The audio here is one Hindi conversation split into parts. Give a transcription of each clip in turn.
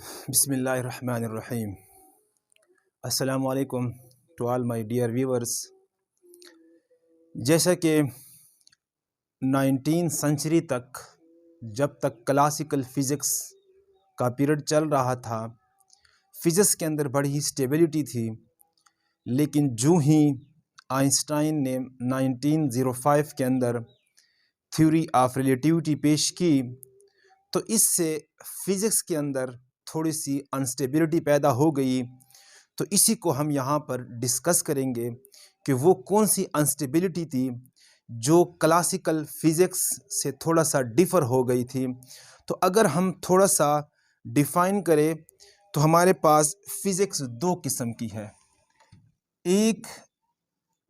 बिस्मिल्लाहिर्रहमानिर्रहीम। अस्सलामु अलैकुम to all my dear viewers. जैसा कि 19वीं सेंचुरी तक जब तक क्लासिकल फ़िज़िक्स का पीरियड चल रहा था, फ़िज़िक्स के अंदर बड़ी ही स्टेबिलिटी थी। लेकिन जो ही आइंस्टाइन ने 1905 के अंदर थ्योरी ऑफ रिलेटिविटी पेश की, तो इससे फ़िज़िक्स के अंदर थोड़ी सी अनस्टेबिलिटी पैदा हो गई। तो इसी को हम यहाँ पर डिस्कस करेंगे कि वो कौन सी अनस्टेबिलिटी थी जो क्लासिकल फ़िज़िक्स से थोड़ा सा डिफ़र हो गई थी। तो अगर हम थोड़ा सा डिफ़ाइन करें तो हमारे पास फ़िज़िक्स दो किस्म की है। एक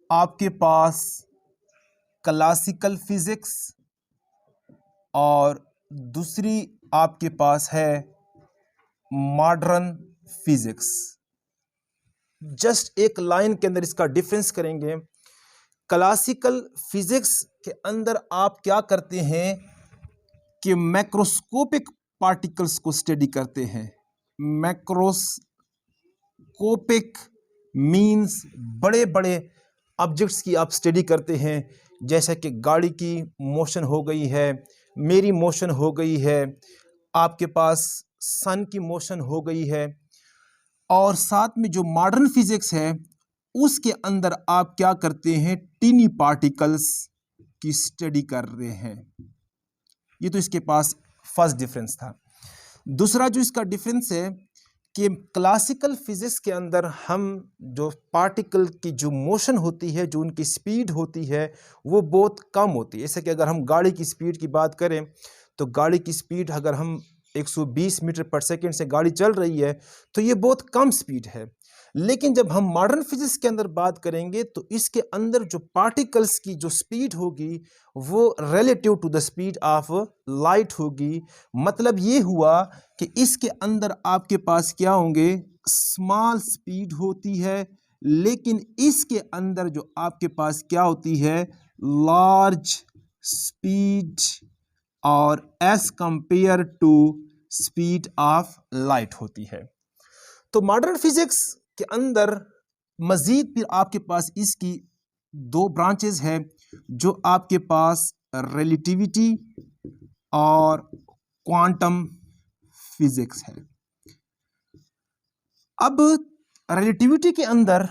आपके पास क्लासिकल फ़िज़िक्स और दूसरी आपके पास है मॉडर्न फ़िज़िक्स। जस्ट एक लाइन के अंदर इसका डिफरेंस करेंगे। क्लासिकल फ़िज़िक्स के अंदर आप क्या करते हैं कि मैक्रोस्कोपिक पार्टिकल्स को स्टडी करते हैं। मैक्रोस्कोपिक मीन्स बड़े बड़े ऑब्जेक्ट्स की आप स्टडी करते हैं, जैसे कि गाड़ी की मोशन हो गई है, मेरी मोशन हो गई है, आपके पास सन की मोशन हो गई है। और साथ में जो मॉडर्न फिजिक्स है उसके अंदर आप क्या करते हैं, टीनी पार्टिकल्स की स्टडी कर रहे हैं। ये तो इसके पास फर्स्ट डिफरेंस था। दूसरा जो इसका डिफरेंस है कि क्लासिकल फिजिक्स के अंदर हम जो पार्टिकल की जो मोशन होती है, जो उनकी स्पीड होती है, वो बहुत कम होती है। जैसे कि अगर हम गाड़ी की स्पीड की बात करें तो गाड़ी की स्पीड अगर हम 120 मीटर पर सेकंड से गाड़ी चल रही है तो ये बहुत कम स्पीड है। लेकिन जब हम मॉडर्न फिजिक्स के अंदर बात करेंगे तो इसके अंदर जो पार्टिकल्स की जो स्पीड होगी वो relative to the speed of light होगी। मतलब ये हुआ कि इसके अंदर आपके पास क्या होंगे, स्मॉल स्पीड होती है, लेकिन इसके अंदर जो आपके पास क्या होती है, लार्ज स्पीड और as compare to speed of light होती है। तो मॉडर्न फिजिक्स के अंदर मजीद फिर आपके पास इसकी दो ब्रांचेस है, जो आपके पास रिलेटिविटी और क्वांटम फिजिक्स है। अब रिलेटिविटी के अंदर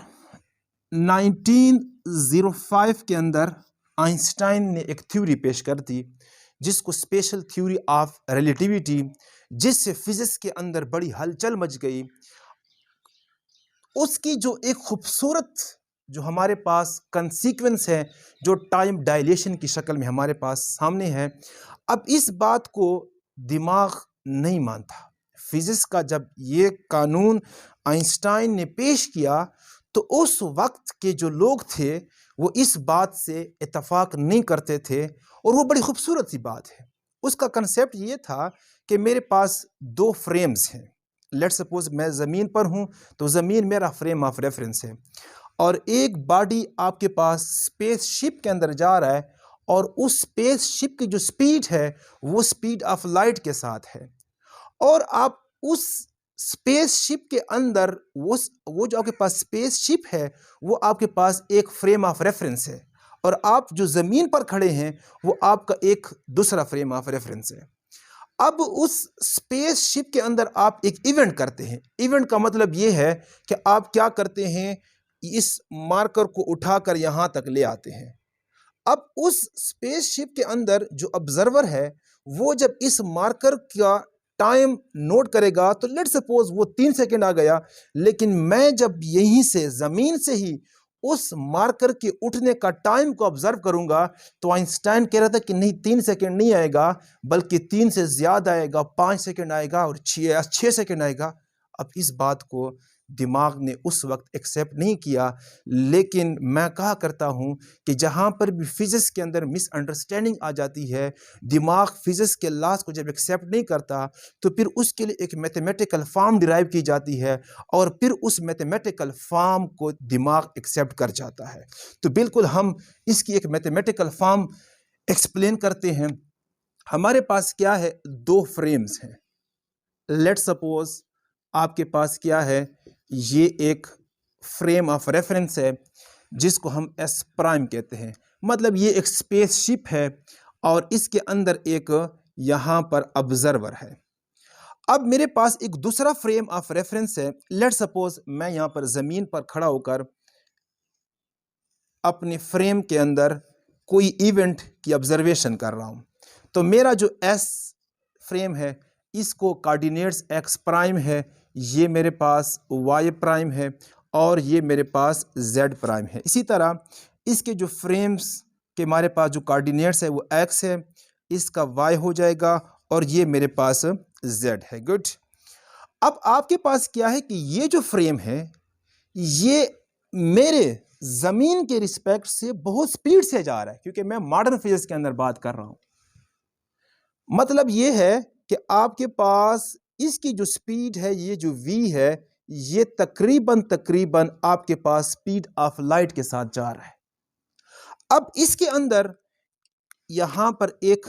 1905 के अंदर आइंस्टाइन ने एक थ्योरी पेश कर दी जिसको स्पेशल थ्योरी ऑफ रिलेटिविटी, जिससे फिजिक्स के अंदर बड़ी हलचल मच गई। उसकी जो एक खूबसूरत जो हमारे पास कंसीक्वेंस है, जो टाइम डायलेशन की शक्ल में हमारे पास सामने है। अब इस बात को दिमाग नहीं मानता। फिजिक्स का जब ये कानून आइंस्टाइन ने पेश किया तो उस वक्त के जो लोग थे वो इस बात से इत्तफाक नहीं करते थे, और वो बड़ी खूबसूरत सी बात है। उसका कंसेप्ट ये था कि मेरे पास दो फ्रेम्स हैं। लेट्स सपोज मैं ज़मीन पर हूँ तो ज़मीन मेरा फ्रेम ऑफ रेफरेंस है, और एक बॉडी आपके पास स्पेस शिप के अंदर जा रहा है, और उस स्पेस शिप की जो स्पीड है वो स्पीड ऑफ लाइट के साथ है। और आप उस स्पेस शिप के अंदर वो जो आपके पास स्पेस शिप है वो आपके पास एक फ्रेम ऑफ रेफरेंस है, और आप जो ज़मीन पर खड़े हैं वो आपका एक दूसरा फ्रेम ऑफ रेफरेंस है। अब उस स्पेस शिप के अंदर आप एक इवेंट करते हैं। इवेंट का मतलब ये है कि आप क्या करते हैं, इस मार्कर को उठाकर यहाँ तक ले आते हैं। अब उस स्पेस शिप के अंदर जो ऑब्जर्वर है वो जब इस मार्कर का टाइम नोट करेगा तो लेट्स सपोज वो 3 सेकंड आ गया, लेकिन मैं जब यहीं से ज़मीन से ही उस मार्कर के उठने का टाइम को ऑब्जर्व करूंगा तो आइंस्टाइन कह रहा था कि नहीं, 3 सेकंड नहीं आएगा, बल्कि 3 से ज़्यादा आएगा, 5 सेकंड आएगा और 6 सेकंड आएगा। अब इस बात को दिमाग ने उस वक्त एक्सेप्ट नहीं किया। लेकिन मैं कहा करता हूँ कि जहाँ पर भी फिज़िक्स के अंदर मिसअंडरस्टैंडिंग आ जाती है, दिमाग फिज़िक्स के लॉज को जब एक्सेप्ट नहीं करता तो फिर उसके लिए एक मैथमेटिकल फॉर्म डिराइव की जाती है, और फिर उस मैथमेटिकल फॉर्म को दिमाग एक्सेप्ट कर जाता है। तो बिल्कुल हम इसकी एक मैथमेटिकल फॉर्म एक्सप्लेन करते हैं। हमारे पास क्या है, दो फ्रेम्स हैं। लेट्स सपोज आपके पास क्या है, ये एक फ्रेम ऑफ रेफरेंस है जिसको हम एस प्राइम कहते हैं। मतलब ये एक स्पेसशिप है और इसके अंदर एक यहाँ पर ऑब्जर्वर है। अब मेरे पास एक दूसरा फ्रेम ऑफ रेफरेंस है। लेट सपोज मैं यहाँ पर ज़मीन पर खड़ा होकर अपने फ्रेम के अंदर कोई इवेंट की ऑब्जर्वेशन कर रहा हूँ। तो मेरा जो एस फ्रेम है इसको कोऑर्डिनेट्स एक्स प्राइम है, ये मेरे पास वाई प्राइम है और ये मेरे पास जेड प्राइम है। इसी तरह इसके जो फ्रेम्स के हमारे पास जो कोऑर्डिनेट्स है वो एक्स है, इसका वाई हो जाएगा और ये मेरे पास जेड है। गुड। अब आपके पास क्या है कि ये जो फ्रेम है ये मेरे ज़मीन के रिस्पेक्ट से बहुत स्पीड से जा रहा है, क्योंकि मैं मॉडर्न फिजिक्स के अंदर बात कर रहा हूँ। मतलब ये है कि आपके पास इसकी जो स्पीड है, ये जो v है, ये तकरीबन आपके पास स्पीड ऑफ लाइट के साथ जा रहा है। अब इसके अंदर यहाँ पर एक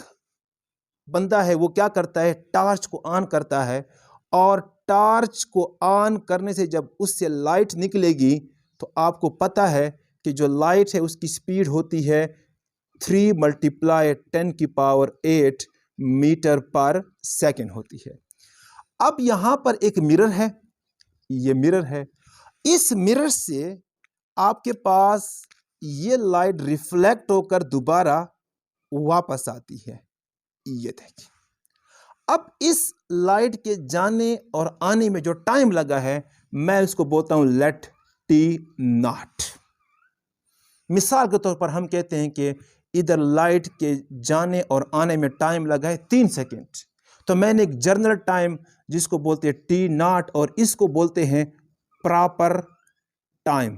बंदा है, वो क्या करता है, टार्च को ऑन करता है और टार्च को ऑन करने से जब उससे लाइट निकलेगी तो आपको पता है कि जो लाइट है उसकी स्पीड होती है 3 × 10⁸ मीटर पर सेकेंड होती है। अब यहाँ पर एक मिरर है, ये मिरर है, इस मिरर से आपके पास ये लाइट रिफ्लेक्ट होकर दोबारा वापस आती है। ये देखिए, अब इस लाइट के जाने और आने में जो टाइम लगा है मैं इसको बोलता हूं लेट टी नॉट। मिसाल के तौर पर हम कहते हैं कि इधर लाइट के जाने और आने में टाइम लगा है 3 सेकेंड, तो मैंने एक जर्नल टाइम जिसको बोलते हैं टी नॉट और इसको बोलते हैं प्रॉपर टाइम।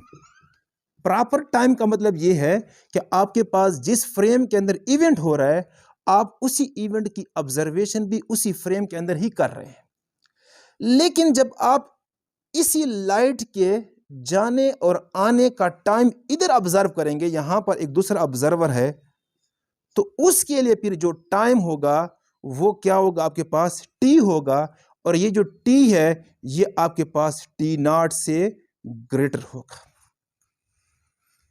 प्रॉपर टाइम का मतलब ये है कि आपके पास जिस फ्रेम के अंदर इवेंट हो रहा है आप उसी इवेंट की ऑब्जर्वेशन भी उसी फ्रेम के अंदर ही कर रहे हैं। लेकिन जब आप इसी लाइट के जाने और आने का टाइम इधर ऑब्जर्व करेंगे, यहां पर एक दूसरा ऑब्जर्वर है, तो उसके लिए फिर जो टाइम होगा वो क्या होगा, आपके पास टी होगा और ये जो टी है ये आपके पास टी नॉट से ग्रेटर होगा।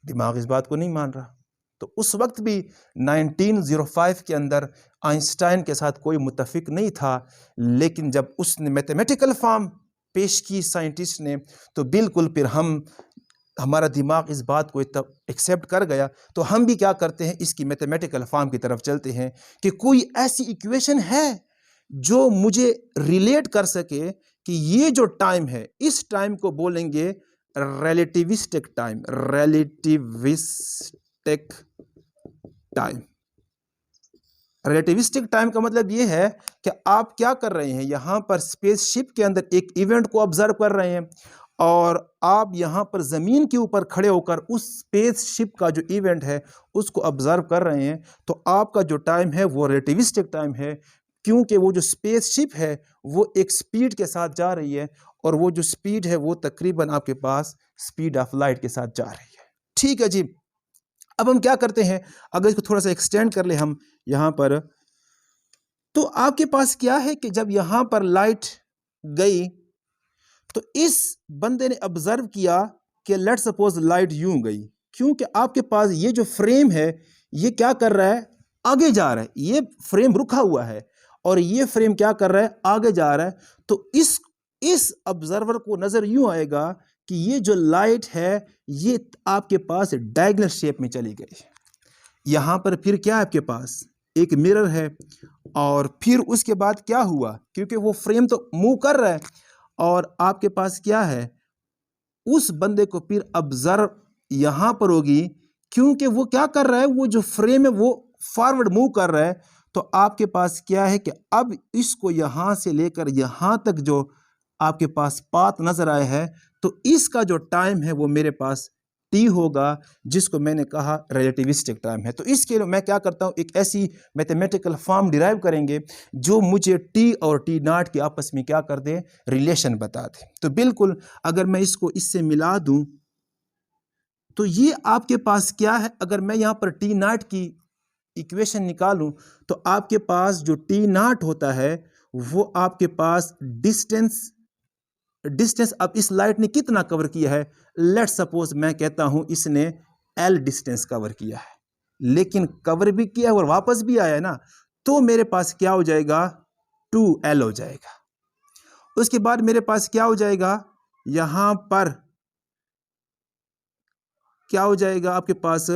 दिमाग इस बात को नहीं मान रहा। तो उस वक्त भी 1905 के अंदर आइंस्टाइन के साथ कोई मुत्तफिक नहीं था, लेकिन जब उसने मैथमेटिकल फॉर्म पेश की साइंटिस्ट ने, तो बिल्कुल फिर हमारा दिमाग इस बात को एक्सेप्ट कर गया। तो हम भी क्या करते हैं, इसकी मैथमेटिकल फॉर्म की तरफ चलते हैं कि कोई ऐसी इक्वेशन है जो मुझे रिलेट कर सके कि ये जो टाइम है इस टाइम को बोलेंगे relativistic time. Relativistic time, relativistic time का मतलब ये है कि आप क्या कर रहे हैं, यहाँ पर स्पेसशिप के अंदर एक इवेंट को ऑब्जर्व कर रहे हैं और आप यहाँ पर ज़मीन के ऊपर खड़े होकर उस स्पेसशिप का जो इवेंट है उसको ऑब्जर्व कर रहे हैं। तो आपका जो टाइम है वो रिलेटिविस्टिक टाइम है, क्योंकि वो जो स्पेसशिप है वो एक स्पीड के साथ जा रही है और वो जो स्पीड है वो तकरीबन आपके पास स्पीड ऑफ लाइट के साथ जा रही है। ठीक है जी। अब हम क्या करते हैं, अगर इसको थोड़ा सा एक्सटेंड कर ले हम यहाँ पर, तो आपके पास क्या है कि जब यहाँ पर लाइट गई तो इस बंदे ने ऑब्जर्व किया कि लेट सपोज लाइट यूं गई, क्योंकि आपके पास ये जो फ्रेम है ये क्या कर रहा है, आगे जा रहा है। ये फ्रेम रुका हुआ है और ये फ्रेम क्या कर रहा है, आगे जा रहा है। तो इस ऑब्जर्वर को नजर यूं आएगा कि ये जो लाइट है ये आपके पास डायगोनल शेप में चली गई। यहां पर फिर क्या है, आपके पास एक मिरर है और फिर उसके बाद क्या हुआ, क्योंकि वो फ्रेम तो मूव कर रहा है और आपके पास क्या है, उस बंदे को फिर ऑब्जर्व यहां पर होगी, क्योंकि वो क्या कर रहा है, वो जो फ्रेम है वो फॉरवर्ड मूव कर रहा है। तो आपके पास क्या है कि अब इसको यहां से लेकर यहां तक जो आपके पास पाथ नजर आया है, तो इसका जो टाइम है वो मेरे पास टी होगा, जिसको मैंने कहा रिलेटिविस्टिक टाइम है। तो इसके लिए मैं क्या करता हूँ, एक ऐसी मैथमेटिकल फॉर्म डिराइव करेंगे जो मुझे टी और टी नॉट के आपस में क्या कर दे, रिलेशन बता दे। तो बिल्कुल अगर मैं इसको इससे मिला दूं तो ये आपके पास क्या है, अगर मैं यहाँ पर टी नॉट की इक्वेशन निकालूं तो आपके पास जो टी नॉट होता है वो आपके पास डिस्टेंस डिस्टेंस, अब इस लाइट ने कितना कवर किया है, लेट सपोज मैं कहता हूं इसने एल डिस्टेंस कवर किया है, लेकिन कवर भी किया है और वापस भी आया है ना, तो मेरे पास क्या हो जाएगा, 2L हो जाएगा। उसके बाद मेरे पास क्या हो जाएगा, यहां पर क्या हो जाएगा आपके पास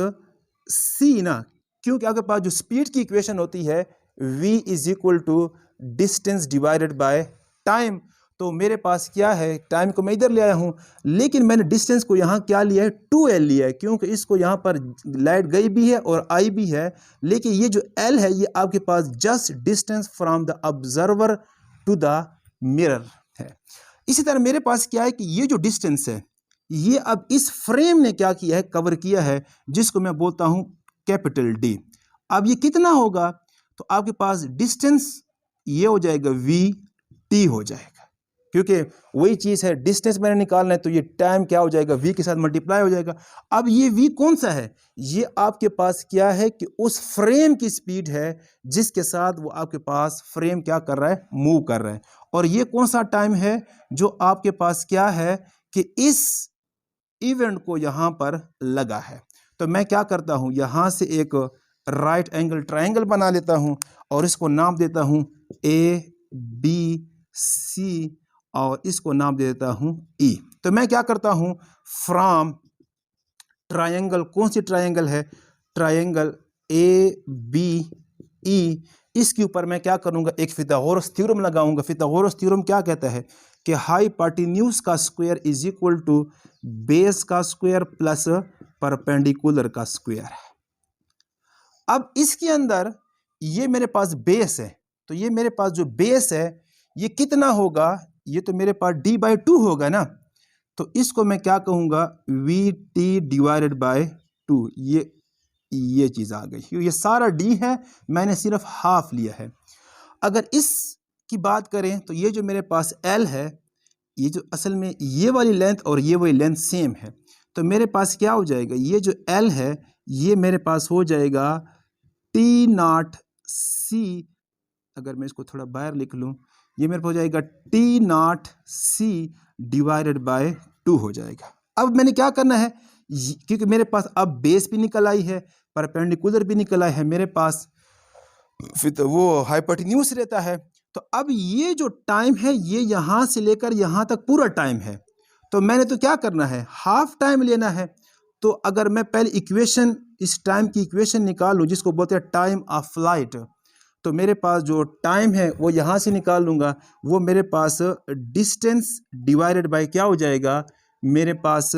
C ना, क्योंकि आपके पास जो स्पीड की इक्वेशन होती है v is equal to distance divided by time, तो मेरे पास क्या है, टाइम को मैं इधर ले आया हूं, लेकिन मैंने डिस्टेंस को यहां क्या लिया है, 2L लिया है, क्योंकि इसको यहां पर लाइट गई भी है और आई भी है, लेकिन ये जो L है ये आपके पास just distance from the observer to the mirror है। इसी तरह मेरे पास क्या है कि ये जो डिस्टेंस है ये अब इस फ्रेम ने क्या किया है, कवर किया है, जिसको मैं बोलता हूं कैपिटल D। अब ये कितना होगा, तो आपके पास डिस्टेंस ये हो जाएगा VT हो जाएगा, क्योंकि वही चीज है, डिस्टेंस मैंने निकालना है, तो ये टाइम क्या हो जाएगा, V के साथ मल्टीप्लाई हो जाएगा। अब ये V कौन सा है, ये आपके पास क्या है कि उस फ्रेम की स्पीड है जिसके साथ वो आपके पास फ्रेम क्या कर रहा है, मूव कर रहा है। और ये कौन सा टाइम है जो आपके पास क्या है कि इस इवेंट को यहां पर लगा है। तो मैं क्या करता हूं, यहां से एक राइट एंगल ट्रायंगल बना लेता हूं और इसको नाम देता हूं ABC और इसको नाम दे देता हूं E। तो मैं क्या करता हूं, फ्रॉम ट्रायंगल, कौन सी ट्रायंगल है, ट्रायंगल ABE, इसके ऊपर मैं क्या करूंगा, एक फिथागोरस थ्योरम लगाऊंगा। फिथागोरस थ्योरम क्या कहता है कि हाइपोटेन्यूज का square is equal to base का स्क्वायर प्लस परपेंडिकुलर का स्क्वायर है। अब इसके अंदर ये मेरे पास बेस है, तो ये मेरे पास जो बेस है ये कितना होगा, ये तो मेरे पास D/2 होगा ना, तो इसको मैं क्या कहूंगा, VT डिवाइडेड बाय 2। ये चीज आ गई, ये सारा D है, मैंने सिर्फ हाफ लिया है। अगर इस की बात करें तो ये जो मेरे पास L है, ये जो असल में ये वाली लेंथ और ये वाली लेंथ सेम है, तो मेरे पास क्या हो जाएगा, ये जो L है ये मेरे पास हो जाएगा T0C, अगर मैं इसको थोड़ा बाहर लिख लूं, ये मेरे पास हो जाएगा T0C डिवाइडेड बाय 2 हो जाएगा। अब मैंने क्या करना है, क्योंकि मेरे पास अब बेस भी निकल आई है, परपेंडिकुलर भी निकल आई है, मेरे पास फिर तो वो हाइपोटेन्यूज रहता है, तो अब ये जो टाइम है ये यहां से लेकर यहां तक पूरा टाइम है, तो मैंने तो क्या करना है, हाफ टाइम लेना है। तो अगर मैं पहले इक्वेशन, इस टाइम की इक्वेशन निकाल लूँ जिसको बोलते हैं टाइम ऑफ फ्लाइट, तो मेरे पास जो टाइम है वो यहाँ से निकाल लूँगा, वो मेरे पास डिस्टेंस डिवाइडेड बाय क्या हो जाएगा, मेरे पास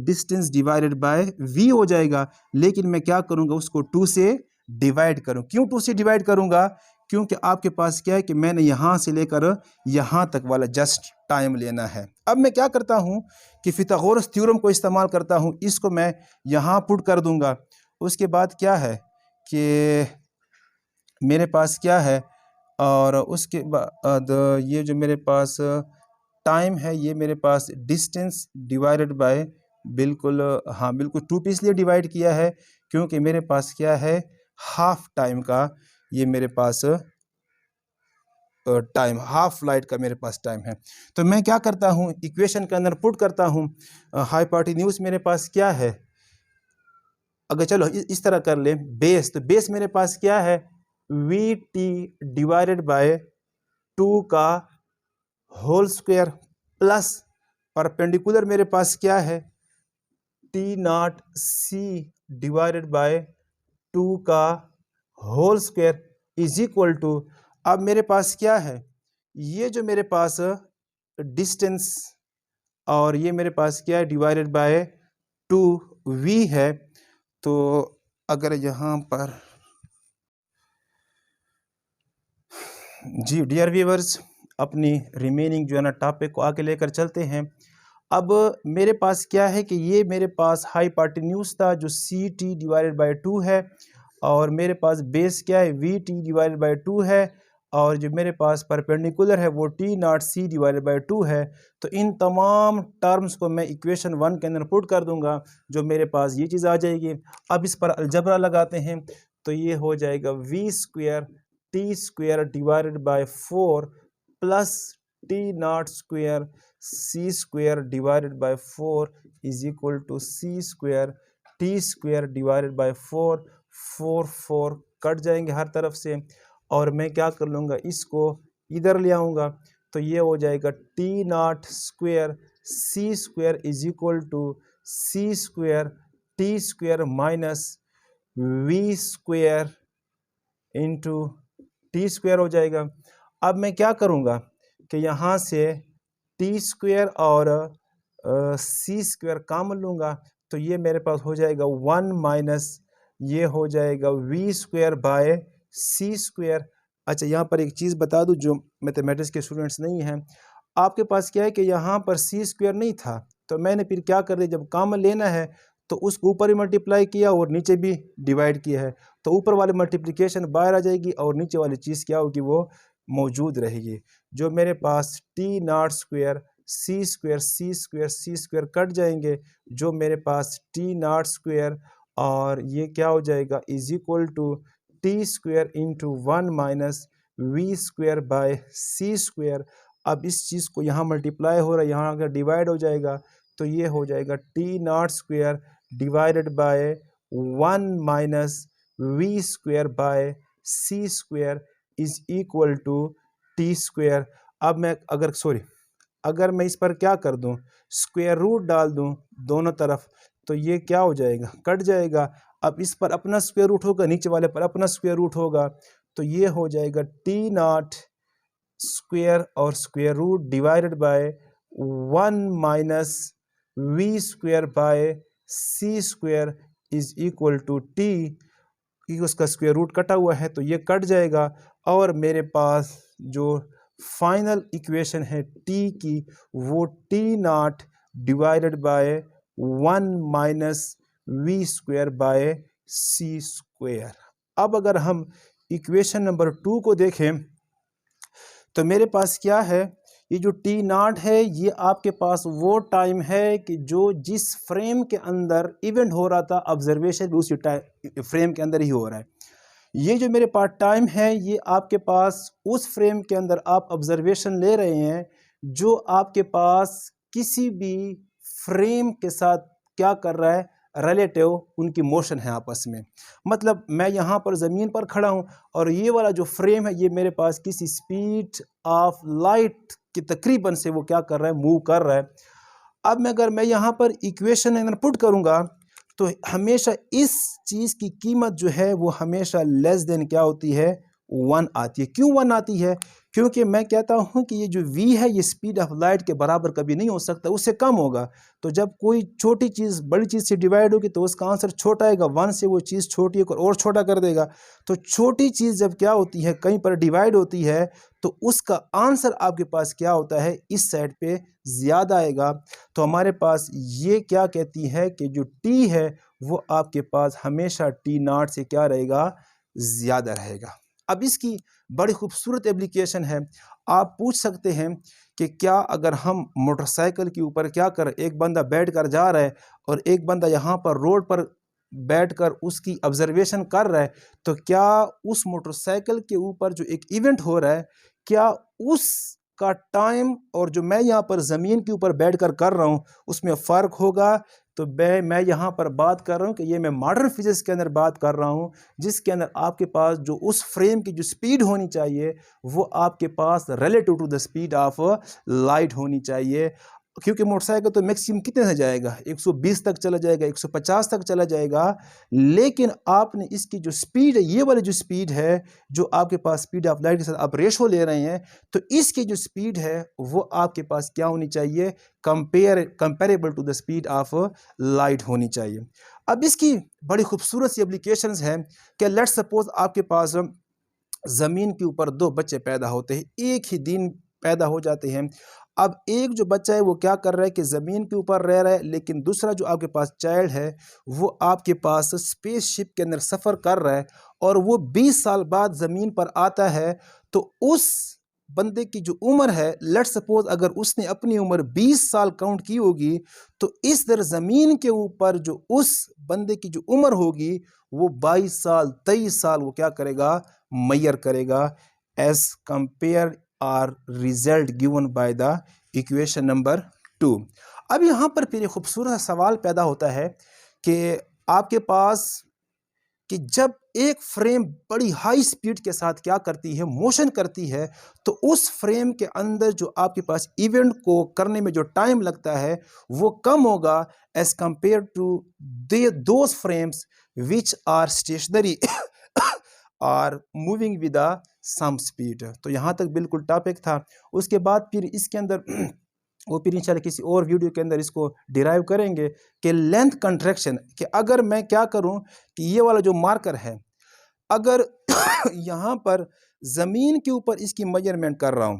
डिस्टेंस डिवाइडेड बाय V हो जाएगा। लेकिन मैं क्या करूँगा, उसको 2 से डिवाइड करूँ। क्यों 2 से डिवाइड करूँगा, क्योंकि आपके पास क्या है कि मैंने यहाँ से लेकर यहाँ तक वाला जस्ट टाइम लेना है। अब मैं क्या करता हूँ कि फिथागोरस थ्योरम को इस्तेमाल करता हूँ, इसको मैं यहाँ पुट कर दूँगा। उसके बाद क्या है कि मेरे पास क्या है, और उसके बाद ये जो मेरे पास टाइम है ये मेरे पास डिस्टेंस डिवाइडेड बाय, बिल्कुल हाँ बिल्कुल 2 पे इसलिए डिवाइड किया है क्योंकि मेरे पास क्या है, हाफ टाइम का ये मेरे पास टाइम, हाफ फ्लाइट का मेरे पास टाइम है। तो मैं क्या करता हूँ, इक्वेशन के अंदर पुट करता हूँ, हाइपोटेन्यूज मेरे पास क्या है, अगर चलो इस तरह कर ले, बेस, तो बेस मेरे पास क्या है, VT डिवाइडेड बाय 2 का होल स्क्वायर प्लस परपेंडिकुलर मेरे पास क्या है, T0C डिवाइडेड बाय 2 का whole square is equal to, अब मेरे पास क्या है, ये जो मेरे पास डिस्टेंस और ये मेरे पास क्या है, डिवाइडेड बाय 2V है। तो अगर यहाँ पर जी डियर व्यूअर्स, अपनी रिमेनिंग जो है ना टॉपिक को आगे लेकर चलते हैं। अब मेरे पास क्या है कि ये मेरे पास हाइपोटेन्यूज था जो CT डिवाइडेड बाय 2 है, और मेरे पास बेस क्या है, VT डिवाइडेड बाय 2 है, और जो मेरे पास परपेंडिकुलर है वो T0C डिवाइडेड बाय 2 है। तो इन तमाम टर्म्स को मैं इक्वेशन 1 के अंदर पुट कर दूंगा, जो मेरे पास ये चीज़ आ जाएगी। अब इस पर अलजबरा लगाते हैं, तो ये हो जाएगा V² T² डिवाइडेड बाय 4 प्लस T not square C square divided by 4 is equal to C square T square divided by 4। 4 cut जाएंगे हर तरफ से, और मैं क्या कर लूँगा, इसको इधर ले आऊँगा, तो ये हो जाएगा T not square C square is equal to C square T square minus V square into T square हो जाएगा। अब मैं क्या करूँगा कि यहाँ से टी स्क्वेयर और सी स्क्वेयर कॉमन लूँगा, तो ये मेरे पास हो जाएगा 1 माइनस ये हो जाएगा V square by C square. अच्छा, यहाँ पर एक चीज़ बता दूँ जो मैथमेटिक्स के स्टूडेंट्स नहीं हैं, आपके पास क्या है कि यहाँ पर सी स्क्वेयर नहीं था, तो मैंने फिर क्या कर दिया, जब कॉमन लेना है तो उसको ऊपर ही मल्टीप्लाई किया और नीचे भी डिवाइड किया है, तो ऊपर वाली मल्टीप्लिकेशन बाहर आ जाएगी और नीचे वाली चीज़ क्या होगी, वो मौजूद रहेगी। जो मेरे पास T not square C square C square C square cut जाएंगे, जो मेरे पास टी नॉट स्क्वेयर और ये क्या हो जाएगा is equal to T square into 1 minus V square by C square. अब इस चीज़ को यहाँ मल्टीप्लाई हो रहा है, यहाँ अगर डिवाइड हो जाएगा तो ये हो जाएगा T not square divided by 1 minus V square by C square is equal to T square. अब मैं अगर मैं इस पर क्या कर दूं, स्क्वायर रूट डाल दूं दोनों तरफ, तो ये क्या हो जाएगा, कट जाएगा। अब इस पर अपना स्क्वायर रूट होगा, नीचे वाले पर अपना स्क्वायर रूट होगा, तो ये हो जाएगा टी नॉट स्क्वायर और square root divided by 1 minus V square by C square is equal to T, उसका स्क्वायर रूट कटा हुआ है तो ये कट जाएगा, और मेरे पास जो फाइनल इक्वेशन है टी की, वो T not divided by 1 minus V square by C square. अब अगर हम इक्वेशन नंबर 2 को देखें तो मेरे पास क्या है, ये जो टी नॉट है ये आपके पास वो टाइम है कि जो जिस फ्रेम के अंदर इवेंट हो रहा था, ऑब्जर्वेशन भी उसी टाइम फ्रेम के अंदर ही हो रहा है। ये जो मेरे पास टाइम है ये आपके पास उस फ्रेम के अंदर आप ऑब्जर्वेशन ले रहे हैं जो आपके पास किसी भी फ्रेम के साथ क्या कर रहा है, रिलेटिव उनकी मोशन है आपस में। मतलब मैं यहाँ पर ज़मीन पर खड़ा हूँ और ये वाला जो फ्रेम है ये मेरे पास किसी स्पीड ऑफ लाइट की तकरीबन से वो क्या कर रहा है, मूव कर रहा है। अब अगर मैं यहाँ पर इक्वेशन पुट करूँगा तो हमेशा इस चीज़ की कीमत जो है वो हमेशा लेस देन क्या होती है, 1 आती है। क्यों 1 आती है? क्योंकि मैं कहता हूँ कि ये जो v है ये स्पीड ऑफ लाइट के बराबर कभी नहीं हो सकता, उससे कम होगा। तो जब कोई छोटी चीज़ बड़ी चीज़ से डिवाइड होगी तो उसका आंसर छोटा आएगा, 1 से वो चीज़ छोटी और छोटा कर देगा। तो छोटी चीज़ जब क्या होती है, कहीं पर डिवाइड होती है, तो उसका आंसर आपके पास क्या होता है, इस साइड पे ज़्यादा आएगा। तो हमारे पास ये क्या कहती है कि जो t है वो आपके पास हमेशा टी नॉट से क्या रहेगा, ज़्यादा रहेगा। अब इसकी बड़ी खूबसूरत एप्लीकेशन है। आप पूछ सकते हैं कि क्या अगर हम मोटरसाइकिल के ऊपर क्या कर, एक बंदा बैठ कर जा रहा है और एक बंदा यहाँ पर रोड पर बैठकर उसकी ऑब्जर्वेशन कर रहा है, तो क्या उस मोटरसाइकिल के ऊपर जो एक इवेंट हो रहा है, क्या उसका टाइम और जो मैं यहाँ पर ज़मीन के ऊपर बैठकर कर रहा हूँ उसमें फ़र्क होगा? तो मैं यहाँ पर बात कर रहा हूँ कि ये मैं मॉडर्न फिजिक्स के अंदर बात कर रहा हूँ, जिसके अंदर आपके पास जो उस फ्रेम की जो स्पीड होनी चाहिए वो आपके पास relative to the speed of light होनी चाहिए। क्योंकि मोटरसाइकिल तो मैक्सिमम कितने से जाएगा, 120 तक चला जाएगा, 150 तक चला जाएगा, लेकिन आपने इसकी जो स्पीड है, ये वाली जो स्पीड है जो आपके पास स्पीड ऑफ लाइट के साथ आप रेशो ले रहे हैं, तो इसकी जो स्पीड है वो आपके पास क्या होनी चाहिए, comparable to the speed of light होनी चाहिए। अब इसकी बड़ी खूबसूरत सी एप्लीकेशंस हैं कि लेट्स सपोज आपके पास ज़मीन के ऊपर 2 बच्चे पैदा होते हैं, एक ही दिन पैदा हो जाते हैं। अब एक जो बच्चा है वो क्या कर रहा है कि ज़मीन के ऊपर रह रहा है, लेकिन दूसरा जो आपके पास चाइल्ड है वो आपके पास स्पेसशिप के अंदर सफ़र कर रहा है, और वो 20 साल बाद ज़मीन पर आता है। तो उस बंदे की जो उम्र है, लेट्स सपोज अगर उसने अपनी उम्र 20 साल काउंट की होगी, तो इस दर ज़मीन के ऊपर जो उस बंदे की जो उम्र होगी वो 22 साल 23 साल वो क्या करेगा, मैयर करेगा, as compare are result given by the equation number 2। अब यहाँ पर फिर एक खूबसूरत सवाल पैदा होता है कि आपके पास कि जब एक फ्रेम बड़ी हाई स्पीड के साथ क्या करती है, मोशन करती है, तो उस फ्रेम के अंदर जो आपके पास इवेंट को करने में जो टाइम लगता है वो कम होगा as compare to those frames which are stationery are moving with the same speed. तो यहाँ तक बिल्कुल टॉपिक था। उसके बाद फिर इसके अंदर वो फिर इंशाल्लाह किसी और वीडियो के अंदर इसको डिराइव करेंगे कि लेंथ कंट्रैक्शन, कि अगर मैं क्या करूं कि ये वाला जो मार्कर है, अगर यहाँ पर ज़मीन के ऊपर इसकी मेजरमेंट कर रहा हूं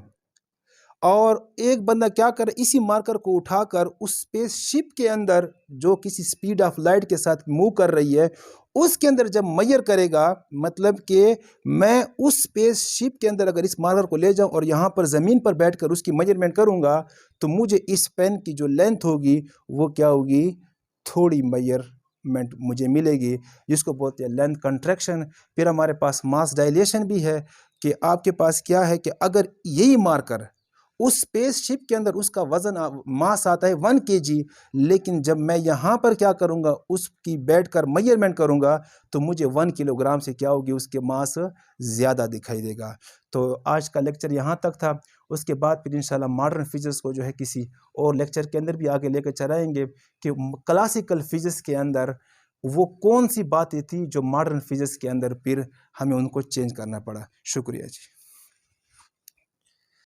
और एक बंदा क्या करे, इसी मार्कर को उठाकर उस स्पेसशिप के अंदर जो किसी स्पीड ऑफ लाइट के साथ मूव कर रही है उसके अंदर जब मेजर करेगा, मतलब कि मैं उस स्पेसशिप के अंदर अगर इस मार्कर को ले जाऊं और यहाँ पर ज़मीन पर बैठकर उसकी मेजरमेंट करूँगा तो मुझे इस पेन की जो लेंथ होगी वो क्या होगी, थोड़ी मेजरमेंट मुझे मिलेगी, जिसको बोलते हैं लेंथ कंट्रैक्शन। फिर हमारे पास मास डायलेशन भी है कि आपके पास क्या है कि अगर यही मार्कर उस स्पेसशिप के अंदर उसका वजन मास आता है 1 kg, लेकिन जब मैं यहाँ पर क्या करूँगा उसकी बैठकर मेजरमेंट करूँगा तो मुझे 1 किलोग्राम से क्या होगी, उसके मास ज़्यादा दिखाई देगा। तो आज का लेक्चर यहाँ तक था। उसके बाद फिर इंशाल्लाह मॉडर्न फिजिक्स को जो है किसी और लेक्चर के अंदर भी आगे लेकर चलाएंगे कि क्लासिकल फिजिक्स के अंदर वो कौन सी बातें थी जो मॉडर्न फिजिक्स के अंदर फिर हमें उनको चेंज करना पड़ा। शुक्रिया जी।